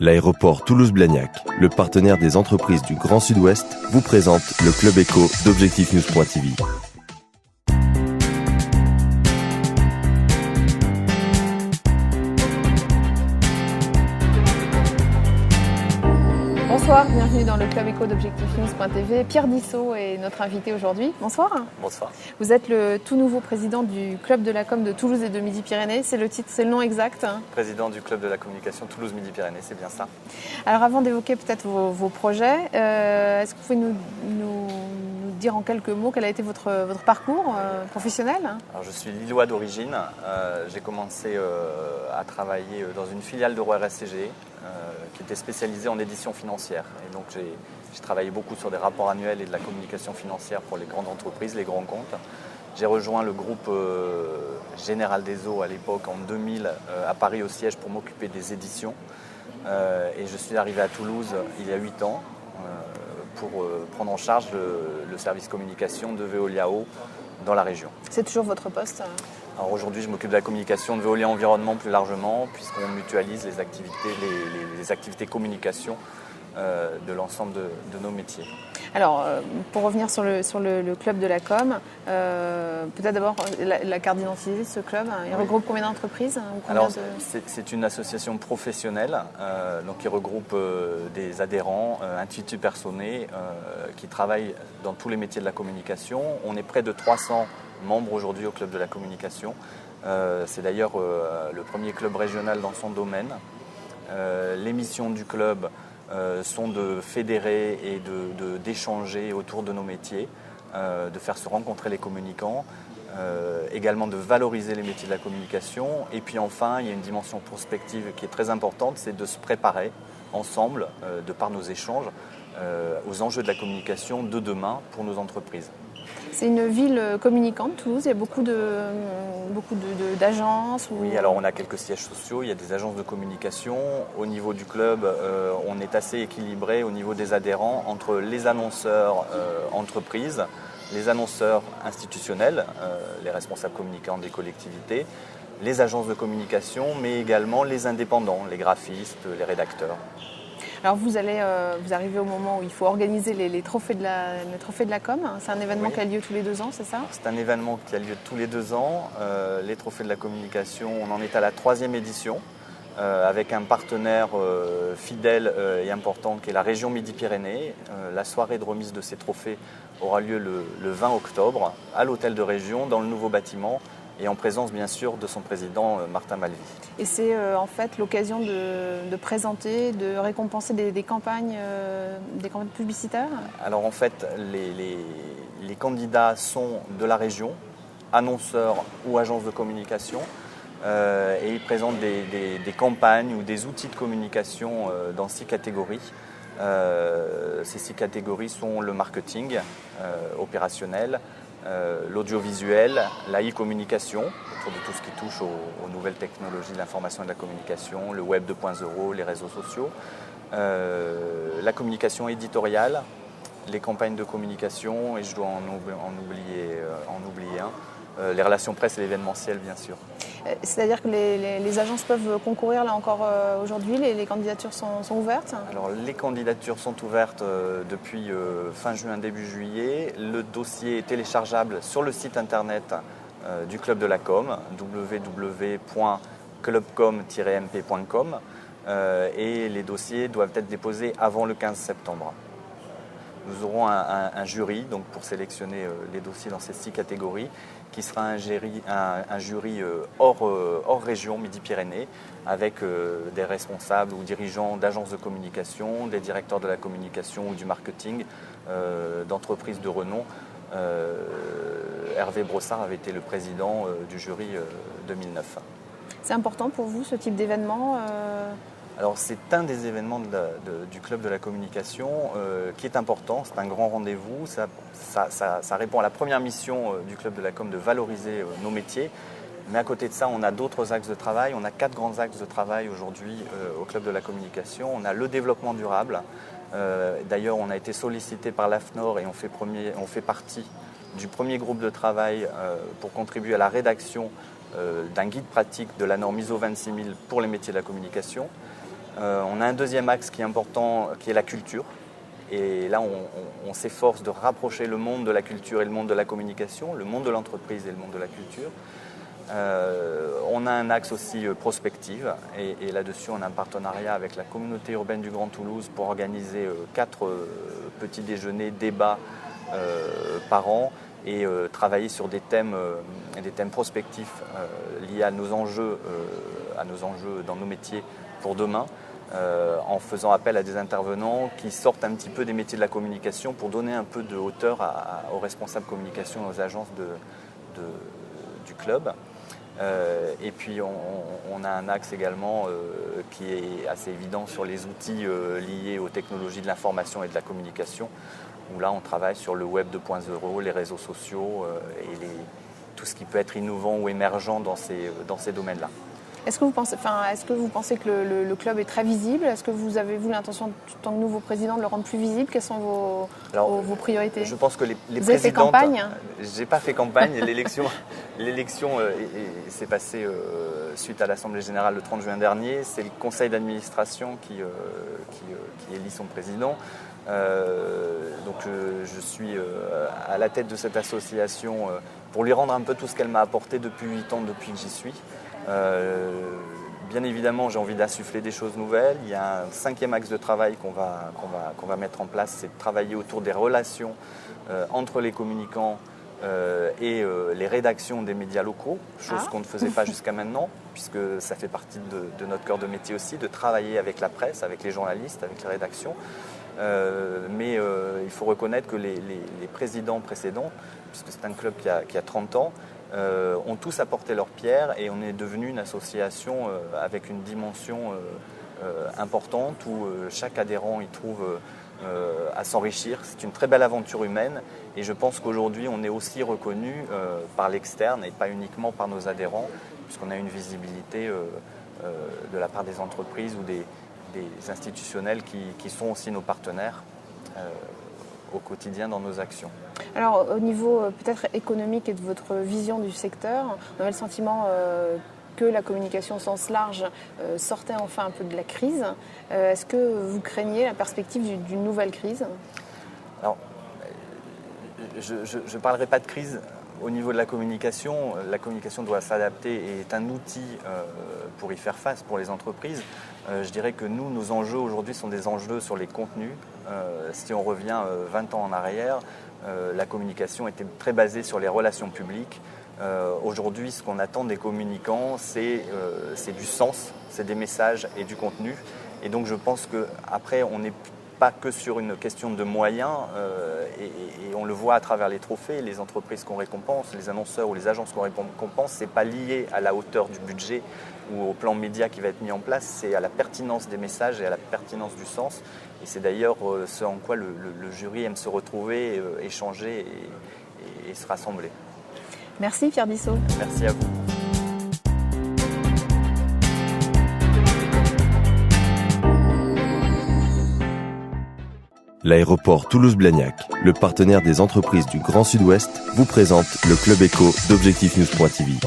L'aéroport Toulouse-Blagnac, le partenaire des entreprises du Grand Sud-Ouest, vous présente le Club Éco d'Objectif-News.tv. Bonsoir, bienvenue dans le Club Éco d'Objectif-News.tv. Pierre Dissot est notre invité aujourd'hui. Bonsoir. Bonsoir. Vous êtes le tout nouveau président du Club de la Com de Toulouse et de Midi-Pyrénées. C'est le titre, c'est le nom exact. Président du Club de la communication Toulouse-Midi-Pyrénées, c'est bien ça. Alors avant d'évoquer peut-être vos projets, est-ce que vous pouvez nous dire en quelques mots quel a été votre parcours professionnel? Alors, je suis lillois d'origine. J'ai commencé à travailler dans une filiale d'Euro RSCG qui était spécialisée en édition financière. Et donc j'ai travaillé beaucoup sur des rapports annuels et de la communication financière pour les grandes entreprises, les grands comptes. J'ai rejoint le groupe Général des Eaux à l'époque en 2000 à Paris au siège pour m'occuper des éditions. Et je suis arrivé à Toulouse il y a 8 ans pour prendre en charge le service communication de Veolia Eau dans la région. C'est toujours votre poste? Alors aujourd'hui, je m'occupe de la communication de Veolia Environnement plus largement, puisqu'on mutualise les activités communication de l'ensemble de nos métiers. Alors, pour revenir sur le club de la com, peut-être d'abord la carte d'identité de ce club. Il regroupe combien d'entreprises? Alors, c'est une association professionnelle donc qui regroupe des adhérents, un titre personné qui travaillent dans tous les métiers de la communication. On est près de 300 membres aujourd'hui au club de la communication. C'est d'ailleurs le premier club régional dans son domaine. Les missions du club sont de fédérer et d'échanger autour de nos métiers, de faire se rencontrer les communicants, également de valoriser les métiers de la communication. Et puis enfin, il y a une dimension prospective qui est très importante, c'est de se préparer ensemble, de par nos échanges, aux enjeux de la communication de demain pour nos entreprises. C'est une ville communicante, Toulouse, il y a beaucoup d'agences Oui, alors on a quelques sièges sociaux, il y a des agences de communication. Au niveau du club, on est assez équilibré au niveau des adhérents entre les annonceurs entreprises, les annonceurs institutionnels, les responsables communicants des collectivités, les agences de communication, mais également les indépendants, les graphistes, les rédacteurs. Alors vous arrivez au moment où il faut organiser les trophées de la com. C'est un événement qui a lieu tous les 2 ans, c'est ça? C'est un événement qui a lieu tous les 2 ans. Les trophées de la communication, on en est à la 3e édition avec un partenaire fidèle et important qui est la région Midi-Pyrénées. La soirée de remise de ces trophées aura lieu le 20 octobre à l'hôtel de région dans le nouveau bâtiment, et en présence bien sûr de son président Martin Malvy. Et c'est en fait l'occasion de présenter, de récompenser des campagnes publicitaires? Alors en fait, les candidats sont de la région, annonceurs ou agences de communication, et ils présentent des campagnes ou des outils de communication dans 6 catégories. Ces 6 catégories sont le marketing opérationnel, l'audiovisuel, la e-communication, autour de tout ce qui touche aux nouvelles technologies de l'information et de la communication, le web 2.0, les réseaux sociaux, la communication éditoriale, les campagnes de communication, et je dois en oublier un, les relations presse et l'événementiel bien sûr. C'est-à-dire que les agences peuvent concourir là encore aujourd'hui, les candidatures sont ouvertes? Alors les candidatures sont ouvertes depuis fin juin, début juillet. Le dossier est téléchargeable sur le site internet du Club de la Com, www.clubcom-mp.com, et les dossiers doivent être déposés avant le 15 septembre. Nous aurons un jury donc, pour sélectionner les dossiers dans ces 6 catégories, qui sera un jury hors région Midi-Pyrénées, avec des responsables ou dirigeants d'agences de communication, des directeurs de la communication ou du marketing, d'entreprises de renom. Hervé Brossard avait été le président du jury 2009. C'est important pour vous ce type d'événement? Alors c'est un des événements du Club de la communication qui est important, c'est un grand rendez-vous, ça répond à la première mission du Club de la com de valoriser nos métiers, mais à côté de ça on a d'autres axes de travail, on a 4 grands axes de travail aujourd'hui au Club de la communication. On a le développement durable, d'ailleurs on a été sollicité par l'AFNOR et on fait partie du premier groupe de travail pour contribuer à la rédaction d'un guide pratique de la norme ISO 26000 pour les métiers de la communication. On a un deuxième axe qui est important, qui est la culture. Et là, on s'efforce de rapprocher le monde de la culture et le monde de la communication, le monde de l'entreprise et le monde de la culture. On a un axe aussi prospective et là-dessus on a un partenariat avec la communauté urbaine du Grand Toulouse pour organiser 4 petits déjeuners, débats par an et travailler sur des thèmes prospectifs liés à nos enjeux dans nos métiers pour demain, en faisant appel à des intervenants qui sortent un petit peu des métiers de la communication pour donner un peu de hauteur aux responsables communication, aux agences du club. Et puis on a un axe également qui est assez évident sur les outils liés aux technologies de l'information et de la communication, où là on travaille sur le web 2.0, les réseaux sociaux et tout ce qui peut être innovant ou émergent dans ces domaines-là. Est-ce que vous pensez que le club est très visible? Est-ce que vous avez l'intention, en tant que nouveau président, de le rendre plus visible? Quelles sont vos priorités? Je pense que les vous avez fait campagne? J'ai pas fait campagne. L'élection s'est passée suite à l'Assemblée Générale le 30 juin dernier. C'est le conseil d'administration qui élit son président. Donc je suis à la tête de cette association pour lui rendre un peu tout ce qu'elle m'a apporté depuis 8 ans, depuis que j'y suis. Bien évidemment, j'ai envie d'insuffler des choses nouvelles. Il y a un 5e axe de travail qu'on va mettre en place, c'est de travailler autour des relations entre les communicants et les rédactions des médias locaux, chose qu'on ne faisait pas jusqu'à maintenant, puisque ça fait partie de notre cœur de métier aussi, de travailler avec la presse, avec les journalistes, avec les rédactions. Mais il faut reconnaître que les présidents précédents, puisque c'est un club qui a 30 ans, ont tous apporté leur pierre et on est devenu une association avec une dimension importante où chaque adhérent y trouve à s'enrichir. C'est une très belle aventure humaine et je pense qu'aujourd'hui on est aussi reconnu par l'externe et pas uniquement par nos adhérents, puisqu'on a une visibilité de la part des entreprises ou des institutionnels qui sont aussi nos partenaires au quotidien dans nos actions. Alors au niveau peut-être économique et de votre vision du secteur, on avait le sentiment que la communication au sens large sortait enfin un peu de la crise. Est-ce que vous craignez la perspective d'une nouvelle crise? Alors, je ne parlerai pas de crise au niveau de la communication. La communication doit s'adapter et est un outil pour y faire face pour les entreprises. Je dirais que nous, nos enjeux aujourd'hui sont des enjeux sur les contenus. Si on revient 20 ans en arrière, la communication était très basée sur les relations publiques. Aujourd'hui, ce qu'on attend des communicants, c'est du sens, c'est des messages et du contenu. Et donc je pense qu'après, on n'est pas que sur une question de moyens, et on le voit à travers les trophées, les entreprises qu'on récompense, les annonceurs ou les agences qu'on récompense, c'est pas lié à la hauteur du budget ou au plan média qui va être mis en place, c'est à la pertinence des messages et à la pertinence du sens. Et c'est d'ailleurs ce en quoi le jury aime se retrouver, échanger et se rassembler. Merci Pierre Bissot. Merci à vous. L'aéroport Toulouse-Blagnac, le partenaire des entreprises du Grand Sud-Ouest, vous présente le Club Éco d'Objectif News.tv.